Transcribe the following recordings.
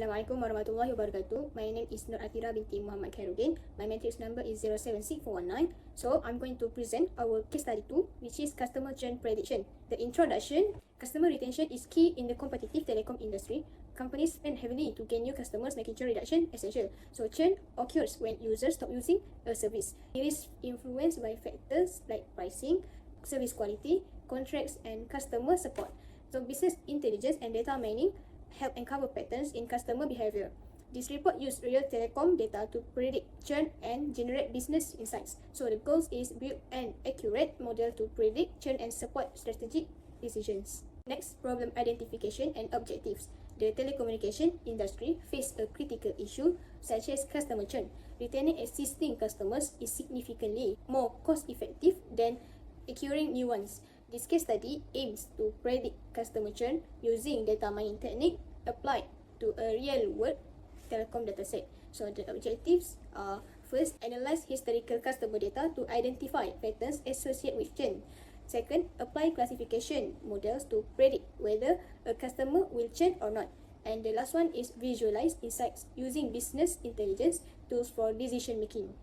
Assalamualaikum warahmatullahi wabarakatuh. My name is Nur Atira binti Muhammad Khairuddin. My matrix number is 076419. So I'm going to present our case study 2, which is customer churn prediction. The introduction: customer retention is key in the competitive telecom industry. Companies spend heavily to gain new customers, making churn reduction essential. So churn occurs when users stop using a service. It is influenced by factors like pricing, service quality, contracts, and customer support. So business intelligence and data mining help uncover patterns in customer behavior. This report used real telecom data to predict churn and generate business insights. So the goal is build an accurate model to predict churn and support strategic decisions. Next, problem identification and objectives. The telecommunication industry faced a critical issue such as customer churn. Retaining existing customers is significantly more cost-effective than acquiring new ones. This case study aims to predict customer churn using data mining technique applied to a real-world telecom dataset. So the objectives are: first, analyze historical customer data to identify patterns associated with churn. Second, apply classification models to predict whether a customer will churn or not. And the last one is visualize insights using business intelligence tools for decision making.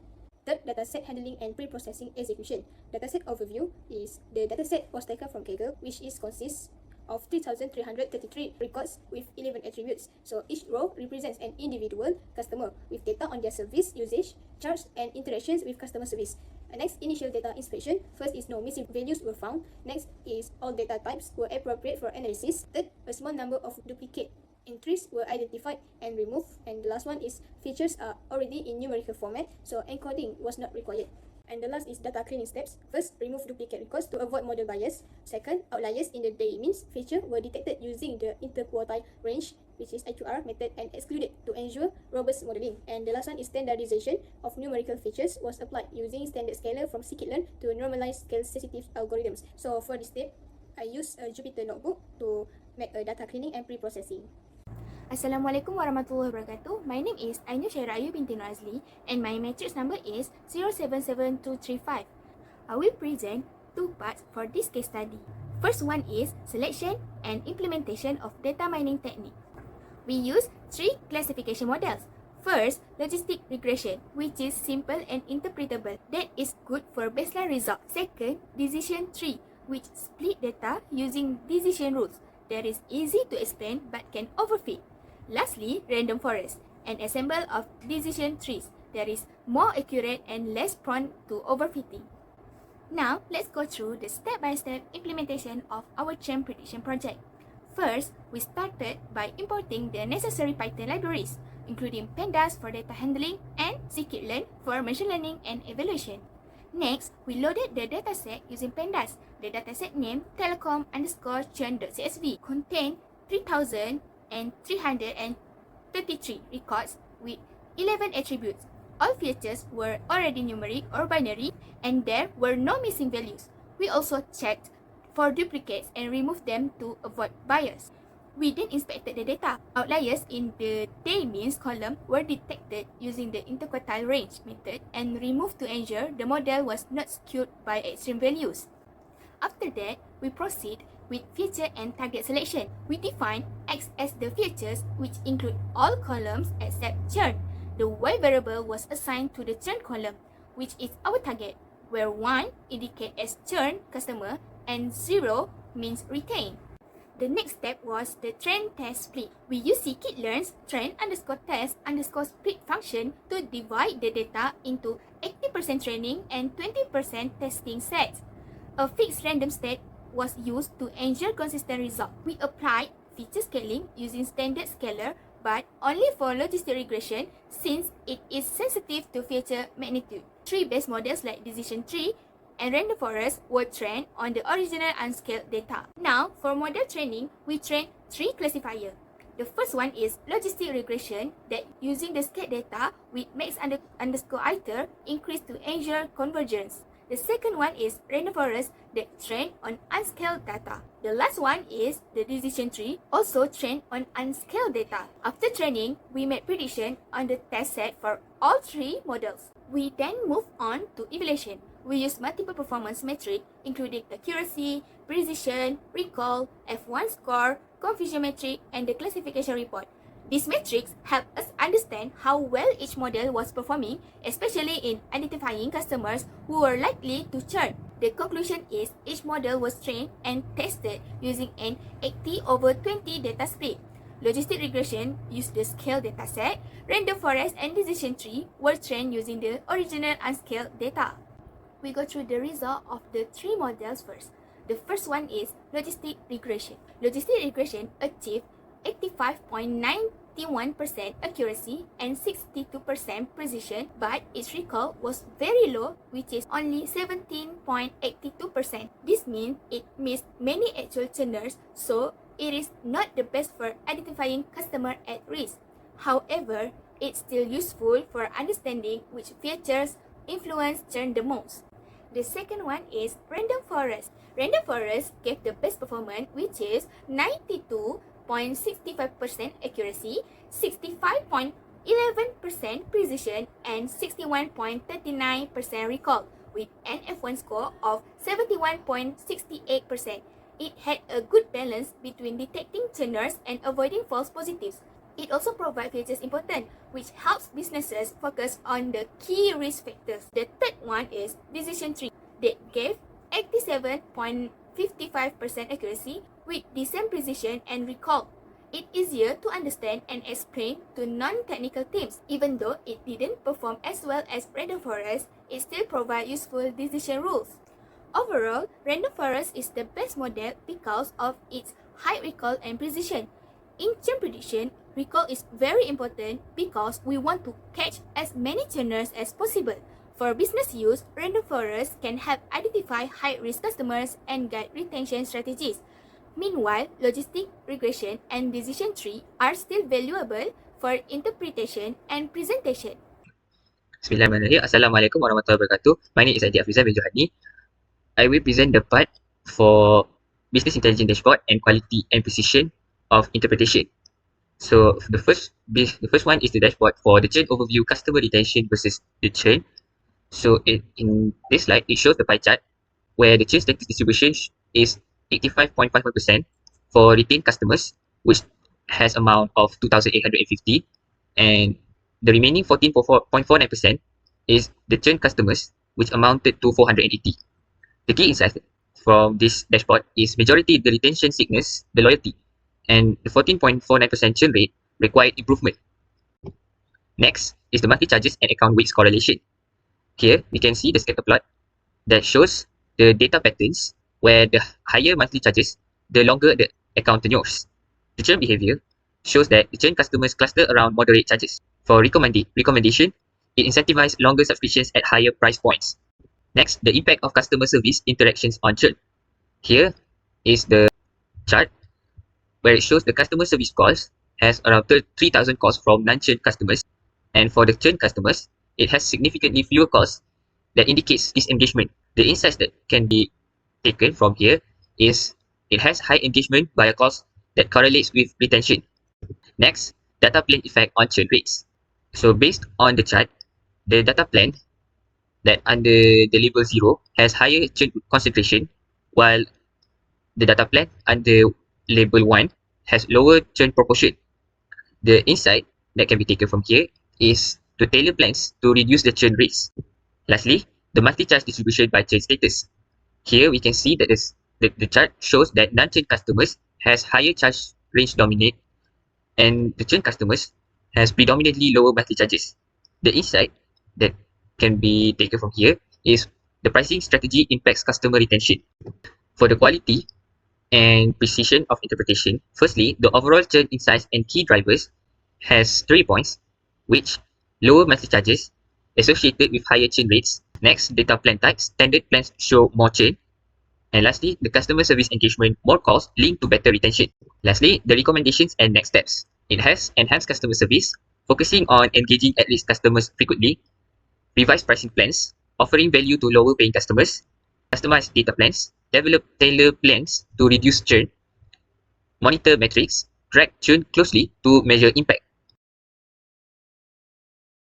Third, dataset handling and pre-processing execution. Dataset overview is the dataset was taken from Kaggle, which consists of 3,333 records with 11 attributes. So each row represents an individual customer with data on their service usage, charge, and interactions with customer service. Next, initial data inspection. First is no missing values were found. Next is all data types were appropriate for analysis. Third, a small number of duplicate entries were identified and removed. And the last one is features are already in numerical format, so encoding was not required. And the last is data cleaning steps. First, remove duplicate records to avoid model bias. Second, outliers in the day-means feature were detected using the interquartile range, which is IQR method, and excluded to ensure robust modeling. And the last one is standardization of numerical features was applied using standard scalar from scikit-learn to normalize scale-sensitive algorithms. So for this step, I use a Jupyter notebook to make a data cleaning and pre-processing. Assalamualaikum warahmatullahi wabarakatuh. My name is Ainu Syarayu binti Razli and my matrix number is 077235. I will present two parts for this case study. First one is selection and implementation of data mining technique. We use three classification models. First, logistic regression, which is simple and interpretable. That is good for baseline result. Second, decision tree, which split data using decision rules. That is easy to explain but can overfit. Lastly, random forest, an ensemble of decision trees that is more accurate and less prone to overfitting. Now, let's go through the step-by-step implementation of our churn prediction project. First, we started by importing the necessary Python libraries, including pandas for data handling and scikit-learn for machine learning and evaluation. Next, we loaded the dataset using pandas. The dataset name telecom_churn.csv contained 3,333 records with 11 attributes. All features were already numeric or binary, and there were no missing values. We also checked for duplicates and removed them to avoid bias. We then inspected the data. Outliers in the day-means column were detected using the interquartile range method and removed to ensure the model was not skewed by extreme values. After that, we proceed with feature and target selection. We define X as the features, which include all columns except churn. The Y variable was assigned to the churn column, which is our target, where 1 indicates as churn customer and 0 means retain. The next step was the trend test split. We use scikit-learn's trend_test_split function to divide the data into 80% training and 20% testing sets. A fixed random set was used to ensure consistent result. We applied feature scaling using standard scalar, but only for logistic regression since it is sensitive to feature magnitude. Tree-based models like decision tree and random forest were trained on the original unscaled data. Now, for model training, we train three classifiers. The first one is logistic regression that using the scaled data with max_iter increase to ensure convergence. The second one is random forest that trained on unscaled data. The last one is the decision tree, also trained on unscaled data. After training, we made prediction on the test set for all three models. We then move on to evaluation. We use multiple performance metrics, including accuracy, precision, recall, F1 score, confusion metric, and the classification report. These metrics help us understand how well each model was performing, especially in identifying customers who were likely to churn. The conclusion is each model was trained and tested using an 80/20 data split. Logistic regression used the scaled dataset. Random forest and decision tree were trained using the original unscaled data. We go through the result of the three models first. The first one is logistic regression. Logistic regression achieved 85.91% accuracy and 62% precision, but its recall was very low, which is only 17.82%. This means it missed many actual churners, so it is not the best for identifying customer at risk. However, it's still useful for understanding which features influence churn the most. The second one is random forest. Random forest gave the best performance, which is 92.65% accuracy, 65.11% precision, and 61.39% recall, with an F1 score of 71.68%. It had a good balance between detecting churners and avoiding false positives. It also provides features important, which helps businesses focus on the key risk factors. The third one is decision tree. That gave 87.55% accuracy with decent precision and recall. It's easier to understand and explain to non-technical teams. Even though it didn't perform as well as random forest, it still provides useful decision rules. Overall, random forest is the best model because of its high recall and precision. In churn prediction, recall is very important because we want to catch as many churners as possible. For business use, random forest can help identify high-risk customers and guide retention strategies. Meanwhile, logistic regression and decision tree are still valuable for interpretation and presentation. Bismillahirrahmanirrahim. Assalamualaikum warahmatullahi wabarakatuh. My name is Adi Afrizal bin Johani. I will present the part for business intelligence dashboard and quality and precision of interpretation. So the first one is the dashboard for the churn overview, customer retention versus the churn. So in this slide, it shows the pie chart where the churn status distribution is 85.51% for retained customers, which has amount of 2,850, and the remaining 14.49% is the churn customers, which amounted to 480. The key insight from this dashboard is majority the retention sickness, the loyalty, and the 14.49% churn rate required improvement. Next is the monthly charges and account weights correlation. Here we can see the scatter plot that shows the data patterns where the higher monthly charges, the longer the account tenures. The churn behavior shows that the churn customers cluster around moderate charges. For recommendation, it incentivizes longer subscriptions at higher price points. Next, the impact of customer service interactions on churn. Here is the chart where it shows the customer service calls has around 3,000 calls from non-churn customers, and for the churn customers, it has significantly fewer calls that indicates disengagement. The insights that can be taken from here is it has high engagement via calls that correlates with retention. Next, data plan effect on churn rates. So based on the chart, the data plan that under the label 0 has higher churn concentration, while the data plan under label 1 has lower churn proportion. The insight that can be taken from here is to tailor plans to reduce the churn rates. Lastly, the monthly charge distribution by churn status. Here we can see that the chart shows that non-churn customers has higher charge range dominate, and the churn customers has predominantly lower monthly charges. The insight that can be taken from here is the pricing strategy impacts customer retention. For the quality and precision of interpretation, firstly, the overall churn insights and key drivers has 3 points, which lower monthly charges associated with higher churn rates. Next, data plan types. Standard plans show more churn. And lastly, the customer service engagement, more calls linked to better retention. Lastly, the recommendations and next steps. It has enhanced customer service, focusing on engaging at-risk customers frequently, revised pricing plans, offering value to lower paying customers, customized data plans, develop tailored plans to reduce churn, monitor metrics, track churn closely to measure impact.